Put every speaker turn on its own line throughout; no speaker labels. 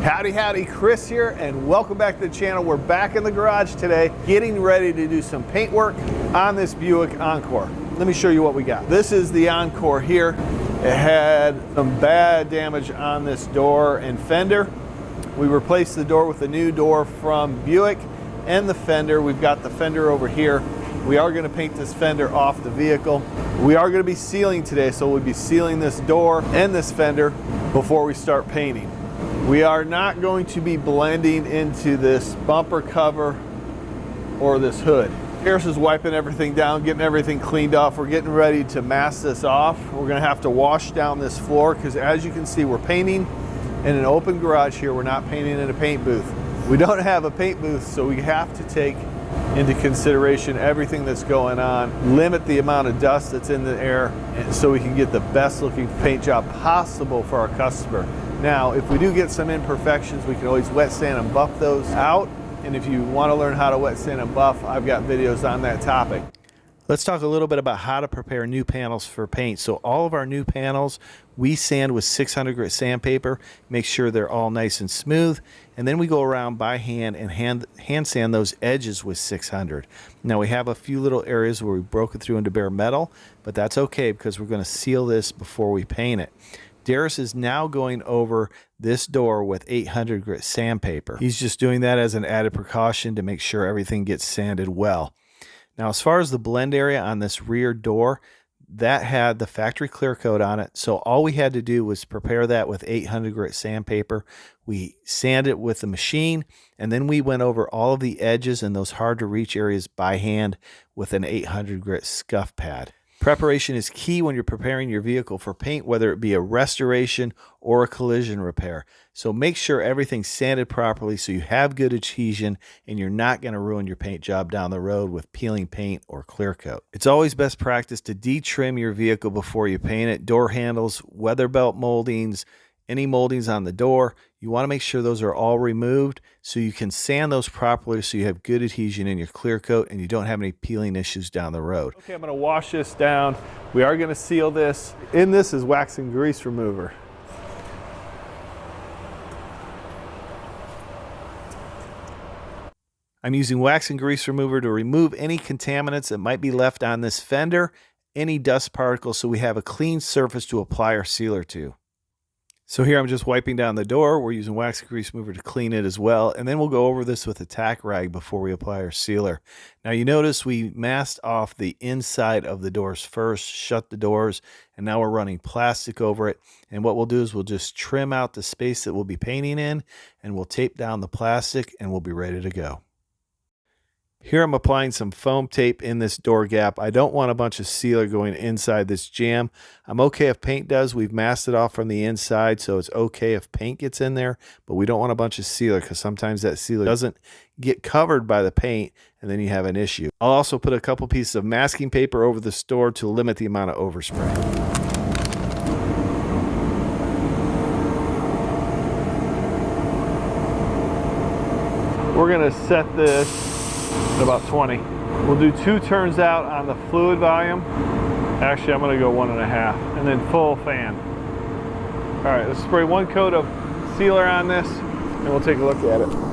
Howdy, howdy, Chris here, and welcome back to the channel. We're back in the garage today, getting ready to do some paint work on this Buick Encore. Let me show you what we got. This is the Encore here. It had some bad damage on this door and fender. We replaced the door with a new door from Buick and the fender. We've got the fender over here. We are going to paint this fender off the vehicle. We are going to be sealing today, so we'll be sealing this door and this fender before we start painting. We are not going to be blending into this bumper cover or this hood. Harris is wiping everything down, getting everything cleaned off. We're getting ready to mask this off. We're going to have to wash down this floor because, as you can see, we're painting in an open garage here. We're not painting in a paint booth. We don't have a paint booth, so we have to take into consideration everything that's going on, limit the amount of dust that's in the air, and so we can get the best looking paint job possible for our customer. Now, if we do get some imperfections, we can always wet sand and buff those out. And if you want to learn how to wet sand and buff, I've got videos on that topic. Let's talk a little bit about how to prepare new panels for paint. So all of our new panels, we sand with 600 grit sandpaper, make sure they're all nice and smooth. And then we go around by hand and hand sand those edges with 600. Now we have a few little areas where we broke it through into bare metal, but that's okay because we're going to seal this before we paint it. Darius is now going over this door with 800 grit sandpaper. He's just doing that as an added precaution to make sure everything gets sanded well. Now, as far as the blend area on this rear door, that had the factory clear coat on it. So all we had to do was prepare that with 800 grit sandpaper. We sanded it with the machine, and then we went over all of the edges and those hard to reach areas by hand with an 800 grit scuff pad. Preparation is key when you're preparing your vehicle for paint, whether it be a restoration or a collision repair. So make sure everything's sanded properly so you have good adhesion and you're not going to ruin your paint job down the road with peeling paint or clear coat. It's always best practice to de-trim your vehicle before you paint it. Door handles, weather belt moldings, any moldings on the door, you want to make sure those are all removed so you can sand those properly so you have good adhesion in your clear coat and you don't have any peeling issues down the road. Okay, I'm going to wash this down. We are going to seal this. In this is wax and grease remover. I'm using wax and grease remover to remove any contaminants that might be left on this fender, any dust particles, so we have a clean surface to apply our sealer to. So here I'm just wiping down the door. We're using wax and grease remover to clean it as well. And then we'll go over this with a tack rag before we apply our sealer. Now you notice we masked off the inside of the doors first, shut the doors, and now we're running plastic over it. And what we'll do is we'll just trim out the space that we'll be painting in, and we'll tape down the plastic, and we'll be ready to go. Here I'm applying some foam tape in this door gap. I don't want a bunch of sealer going inside this jamb. I'm okay if paint does. We've masked it off from the inside, so it's okay if paint gets in there, but we don't want a bunch of sealer because sometimes that sealer doesn't get covered by the paint and then you have an issue. I'll also put a couple pieces of masking paper over the door to limit the amount of overspray. We're going to set this at about 20. We'll do 2 turns out on the fluid volume. Actually, I'm going to go 1.5 and then full fan. All right, let's spray 1 coat of sealer on this and we'll take a look at it.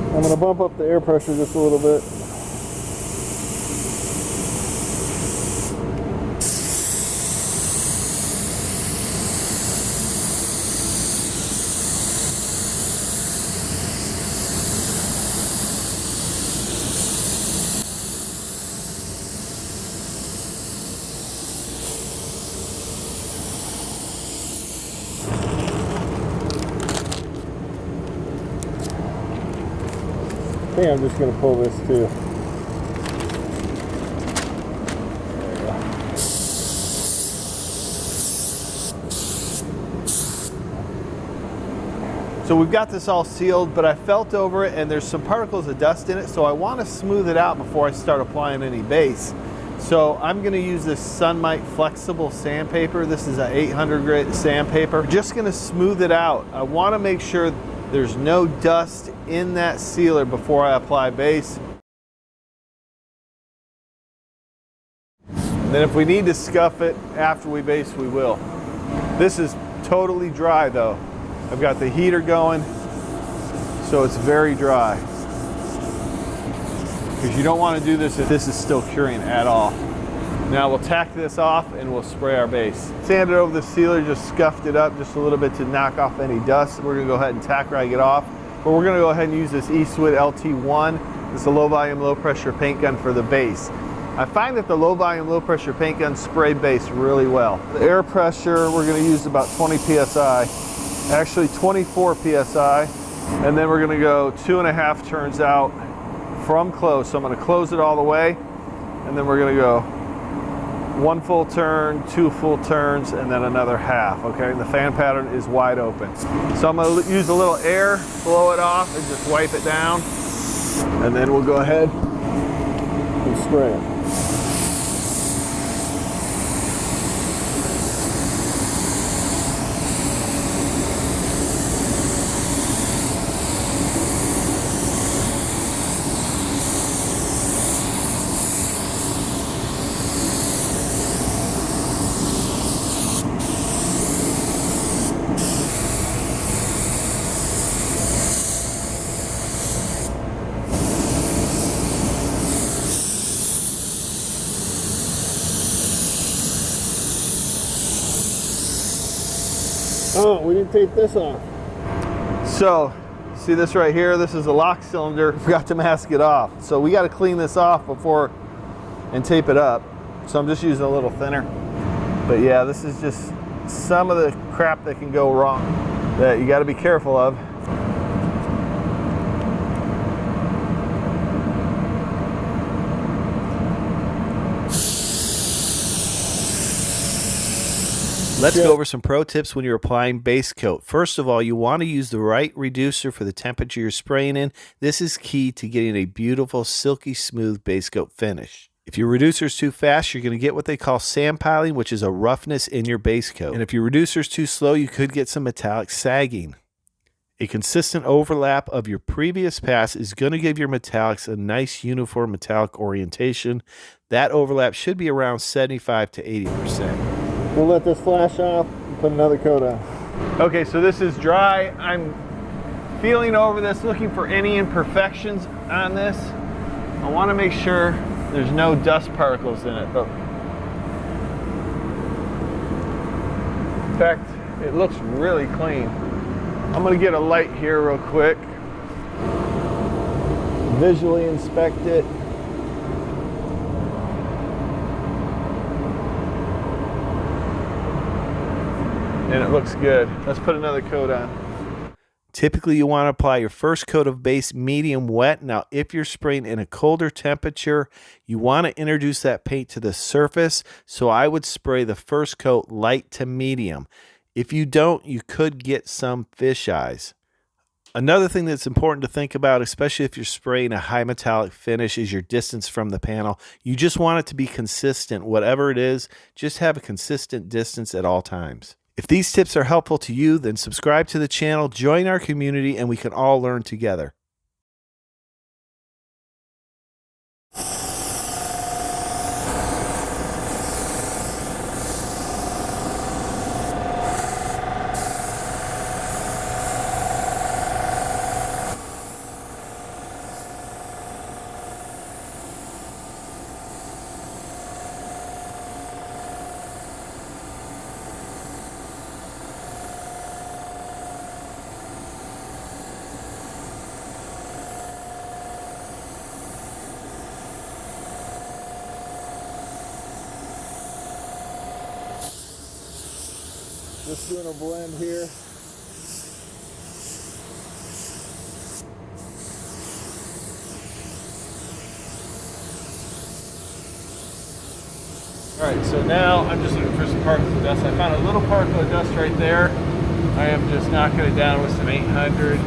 I'm going to bump up the air pressure just a little bit. think I'm just going to pull this too. So we've got this all sealed, but I felt over it and there's some particles of dust in it, so I want to smooth it out before I start applying any base. So I'm going to use this Sunmight flexible sandpaper. This is an 800 grit sandpaper. Just going to smooth it out. I want to make sure there's no dust in that sealer before I apply base. And then if we need to scuff it after we base, we will. This is totally dry though. I've got the heater going, so it's very dry. Because you don't want to do this if this is still curing at all. Now we'll tack this off and we'll spray our base. Sanded over the sealer, just scuffed it up just a little bit to knock off any dust. We're going to go ahead and tack rag it off. But we're going to go ahead and use this Eastwood LT1. This is a low volume, low pressure paint gun for the base. I find that the low volume, low pressure paint guns spray base really well. The air pressure, we're going to use about 20 PSI. Actually 24 PSI, and then we're going to go 2.5 turns out from close. So I'm going to close it all the way, and then we're going to go 1 full turn, 2 full turns, and then another half, okay? And the fan pattern is wide open. So I'm going to use a little air, blow it off, and just wipe it down, and then we'll go ahead and spray it. Oh, we didn't tape this off. So, see this right here? This is a lock cylinder. Forgot to mask it off. So we got to clean this off before and tape it up. So I'm just using a little thinner. But yeah, this is just some of the crap that can go wrong that you got to be careful of.
Let's go over some pro tips when you're applying base coat. First of all, you want to use the right reducer for the temperature you're spraying in. This is key to getting a beautiful, silky smooth base coat finish. If your reducer is too fast, you're going to get what they call sand piling, which is a roughness in your base coat. And if your reducer is too slow, you could get some metallic sagging. A consistent overlap of your previous pass is going to give your metallics a nice uniform metallic orientation. That overlap should be around 75 to 80%.
We'll let this flash off and put another coat on. Okay, so this is dry. I'm feeling over this, looking for any imperfections on this. I want to make sure there's no dust particles in it. But in fact, it looks really clean. I'm going to get a light here real quick. Visually inspect it. And it looks good. Let's put another coat on.
Typically, you want to apply your first coat of base medium wet. Now, if you're spraying in a colder temperature, you want to introduce that paint to the surface. So I would spray the first coat light to medium. If you don't, you could get some fish eyes. Another thing that's important to think about, especially if you're spraying a high metallic finish, is your distance from the panel. You just want it to be consistent. Whatever it is, just have a consistent distance at all times. If these tips are helpful to you, then subscribe to the channel, join our community, and we can all learn together.
Just doing a blend here. All right, so now I'm just looking for some particles of dust. I found a little particle of dust right there. I am just knocking it down with some 800.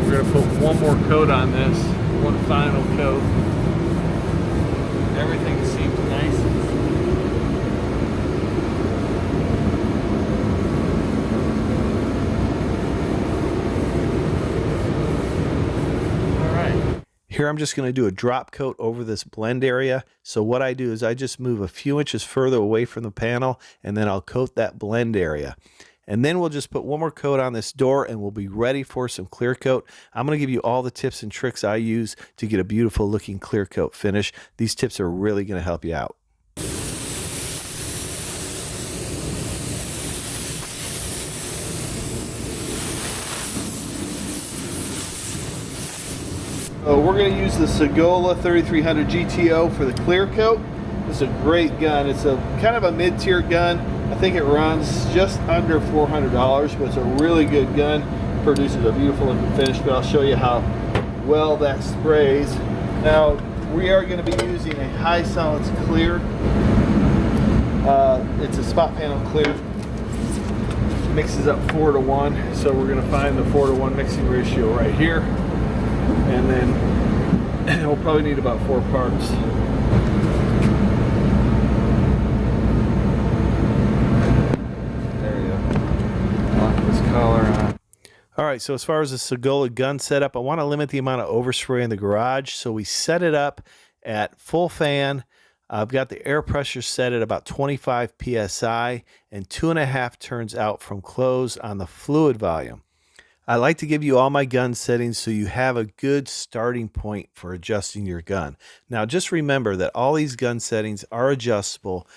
We're going to put one more coat on this, one final coat. Everything seems nice. All right.
Here I'm just going to do a drop coat over this blend area. So what I do is I just move a few inches further away from the panel, and then I'll coat that blend area. And then we'll just put one more coat on this door and we'll be ready for some clear coat. I'm going to give you all the tips and tricks I use to get a beautiful looking clear coat finish. These tips are really going to help you out.
So we're going to use the Sagola 3300 GTO for the clear coat. It's a great gun. It's a kind of a mid-tier gun. I think it runs just under $400, but it's a really good gun. Produces a beautiful looking finish, but I'll show you how well that sprays. Now, we are going to be using a high solids clear. It's a spot panel clear. Mixes up 4 to 1, so we're going to find the 4 to 1 mixing ratio right here. And then we'll probably need about 4 parts.
All right, so as far as the Sagola gun setup, I want to limit the amount of overspray in the garage. So we set it up at full fan. I've got the air pressure set at about 25 PSI and 2.5 turns out from close on the fluid volume. I like to give you all my gun settings so you have a good starting point for adjusting your gun. Now, just remember that all these gun settings are adjustable.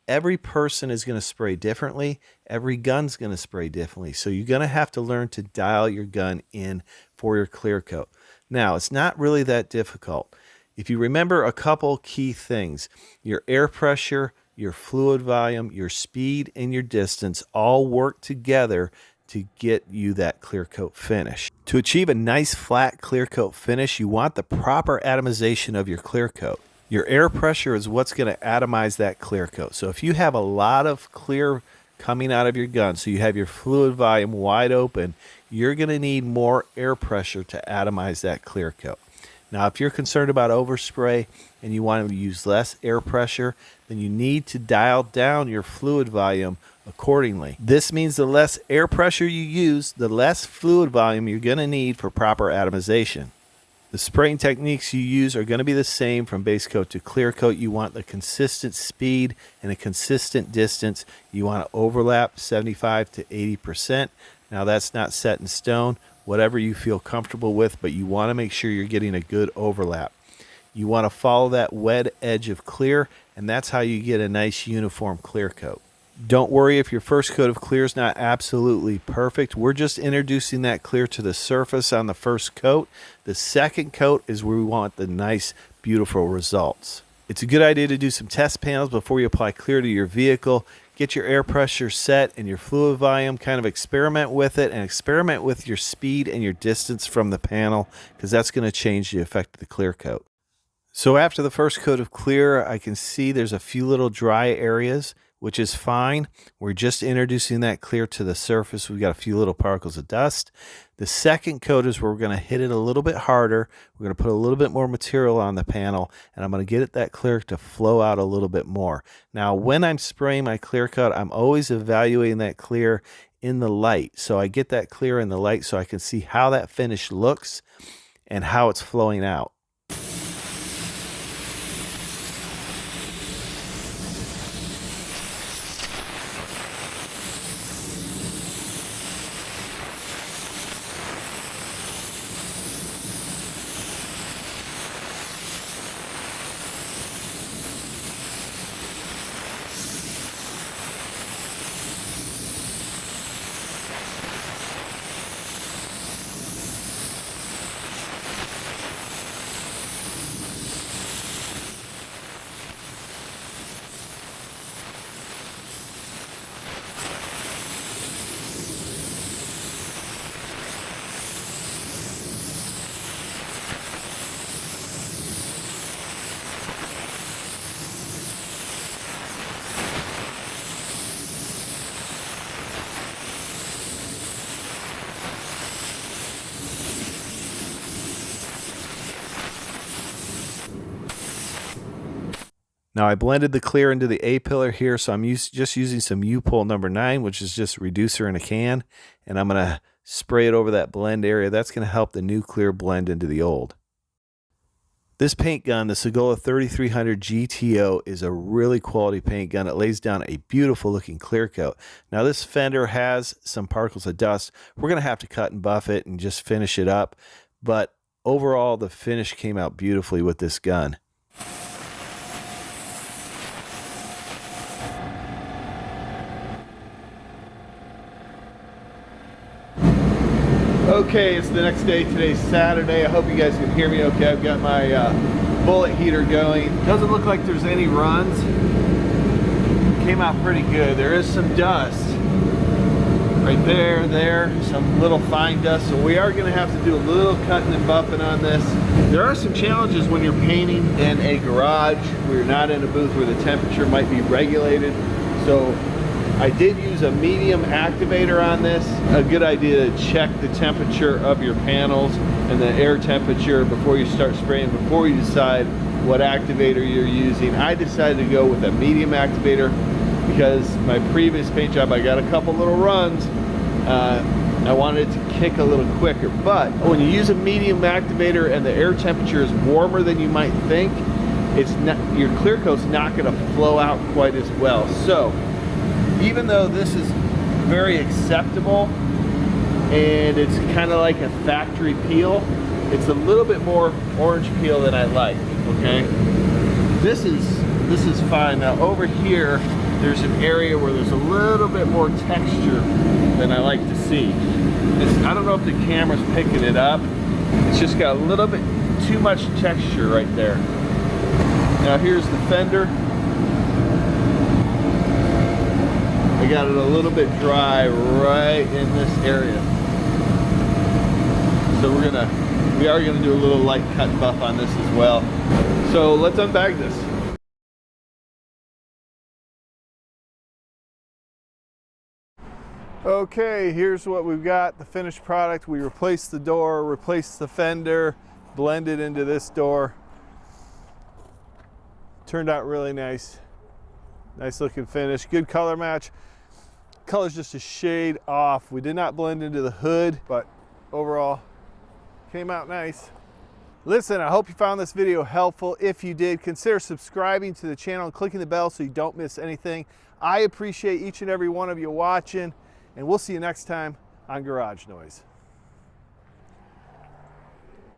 Every person is going to spray differently. Every gun's going to spray differently. So you're going to have to learn to dial your gun in for your clear coat. Now, it's not really that difficult. If you remember a couple key things, your air pressure, your fluid volume, your speed, and your distance all work together to get you that clear coat finish. To achieve a nice flat clear coat finish, you want the proper atomization of your clear coat. Your air pressure is what's going to atomize that clear coat. So if you have a lot of clear coming out of your gun, so you have your fluid volume wide open, you're going to need more air pressure to atomize that clear coat. Now, if you're concerned about overspray and you want to use less air pressure, then you need to dial down your fluid volume accordingly. This means the less air pressure you use, the less fluid volume you're going to need for proper atomization. The spraying techniques you use are going to be the same from base coat to clear coat. You want the consistent speed and a consistent distance. You want to overlap 75 to 80%. Now, that's not set in stone, whatever you feel comfortable with, but you want to make sure you're getting a good overlap. You want to follow that wet edge of clear, and that's how you get a nice uniform clear coat. Don't worry if your first coat of clear is not absolutely perfect. We're just introducing that clear to the surface on the first coat. The second coat is where we want the nice, beautiful results. It's a good idea to do some test panels before you apply clear to your vehicle. Get your air pressure set and your fluid volume, kind of experiment with it, and experiment with your speed and your distance from the panel, because that's going to change the effect of the clear coat. So after the first coat of clear, I can see there's a few little dry areas, which is fine. We're just introducing that clear to the surface. We've got a few little particles of dust. The second coat is where we're going to hit it a little bit harder. We're going to put a little bit more material on the panel, and I'm going to get that clear to flow out a little bit more. Now, when I'm spraying my clear coat, I'm always evaluating that clear in the light. So I get that clear in the light so I can see how that finish looks and how it's flowing out. Now I blended the clear into the A-pillar here, so I'm just using some U-Pol number 9, which is just reducer in a can, and I'm going to spray it over that blend area. That's going to help the new clear blend into the old. This paint gun, the Sagola 3300 GTO, is a really quality paint gun. It lays down a beautiful looking clear coat. Now this fender has some particles of dust. We're going to have to cut and buff it and just finish it up, but overall the finish came out beautifully with this gun.
Okay, it's the next day. Today's Saturday. I hope you guys can hear me okay. I've got my bullet heater going. Doesn't look like there's any runs. Came out pretty good. There is some dust right there, some little fine dust. So we are going to have to do a little cutting and buffing on this. There are some challenges when you're painting in a garage where you're not in a booth where the temperature might be regulated. So I did use a medium activator on this. A good idea to check the temperature of your panels and the air temperature before you start spraying, before you decide what activator you're using. I decided to go with a medium activator because my previous paint job, I got a couple little runs. I wanted it to kick a little quicker, but when you use a medium activator and the air temperature is warmer than you might think, it's not, your clear coat's not going to flow out quite as well. So even though this is very acceptable and it's kind of like a factory peel, it's a little bit more orange peel than I like, okay? This is fine. Now over here, there's an area where there's a little bit more texture than I like to see. I don't know if the camera's picking it up. It's just got a little bit too much texture right there. Now here's the fender. I got it a little bit dry right in this area. So we are gonna do a little light cut and buff on this as well. So let's unbag this. Okay, here's what we've got, the finished product. We replaced the door, replaced the fender, blended into this door. Turned out really nice. Nice looking finish, good color match. Color's just a shade off. We did not blend into the hood, but overall came out nice. Listen, I hope you found this video helpful. If you did, consider subscribing to the channel and clicking the bell so you don't miss anything. I appreciate each and every one of you watching, and we'll see you next time on Garage Noise.